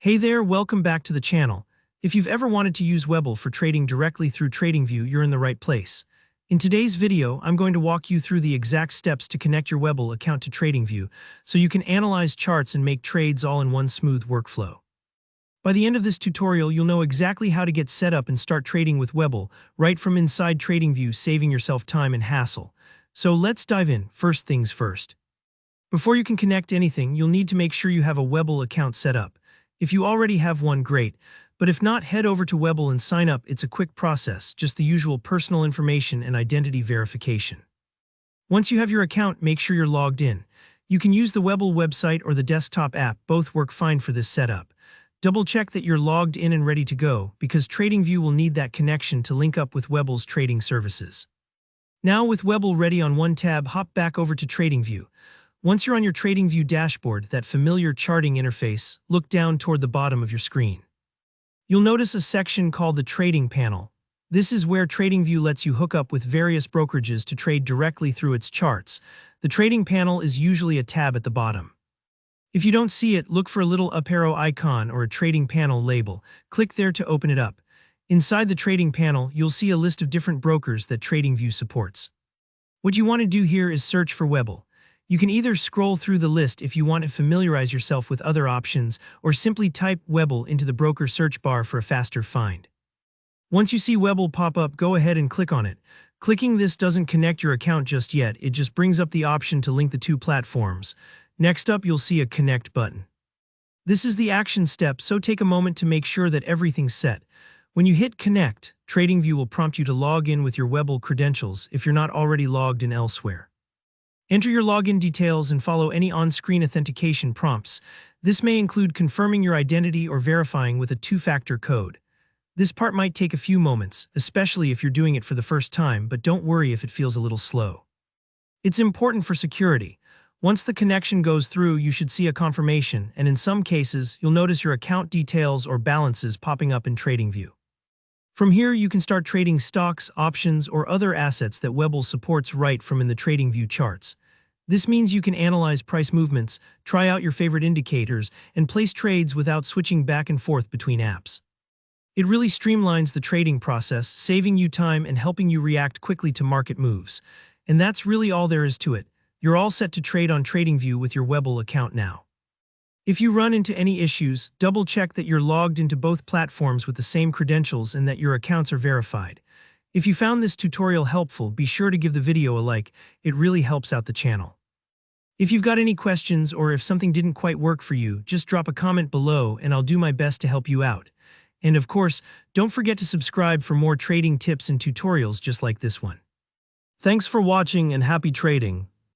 Hey there, welcome back to the channel. If you've ever wanted to use Webull for trading directly through TradingView, you're in the right place. In today's video, I'm going to walk you through the exact steps to connect your Webull account to TradingView so you can analyze charts and make trades all in one smooth workflow. By the end of this tutorial, you'll know exactly how to get set up and start trading with Webull right from inside TradingView, saving yourself time and hassle. So let's dive in. First things first. Before you can connect anything, you'll need to make sure you have a Webull account set up. If you already have one, great, but if not, head over to Webull and sign up. It's a quick process, just the usual personal information and identity verification. Once you have your account, make sure you're logged in. You can use the Webull website or the desktop app, both work fine for this setup. Double check that you're logged in and ready to go, because TradingView will need that connection to link up with Webull's trading services. Now with Webull ready on one tab, hop back over to TradingView. Once you're on your TradingView dashboard, that familiar charting interface, look down toward the bottom of your screen. You'll notice a section called the Trading Panel. This is where TradingView lets you hook up with various brokerages to trade directly through its charts. The Trading Panel is usually a tab at the bottom. If you don't see it, look for a little up arrow icon or a Trading Panel label. Click there to open it up. Inside the Trading Panel, you'll see a list of different brokers that TradingView supports. What you want to do here is search for Webull. You can either scroll through the list if you want to familiarize yourself with other options, or simply type Webull into the broker search bar for a faster find. Once you see Webull pop up, go ahead and click on it. Clicking this doesn't connect your account just yet, it just brings up the option to link the two platforms. Next up, you'll see a Connect button. This is the action step, so take a moment to make sure that everything's set. When you hit Connect, TradingView will prompt you to log in with your Webull credentials if you're not already logged in elsewhere. Enter your login details and follow any on-screen authentication prompts. This may include confirming your identity or verifying with a two-factor code. This part might take a few moments, especially if you're doing it for the first time, but don't worry if it feels a little slow. It's important for security. Once the connection goes through, you should see a confirmation, and in some cases, you'll notice your account details or balances popping up in TradingView. From here, you can start trading stocks, options, or other assets that Webull supports right from in the TradingView charts. This means you can analyze price movements, try out your favorite indicators, and place trades without switching back and forth between apps. It really streamlines the trading process, saving you time and helping you react quickly to market moves. And that's really all there is to it. You're all set to trade on TradingView with your Webull account now. If you run into any issues, double-check that you're logged into both platforms with the same credentials and that your accounts are verified. If you found this tutorial helpful, be sure to give the video a like. It really helps out the channel. If you've got any questions or if something didn't quite work for you, just drop a comment below and I'll do my best to help you out. And of course, don't forget to subscribe for more trading tips and tutorials just like this one. Thanks for watching and happy trading.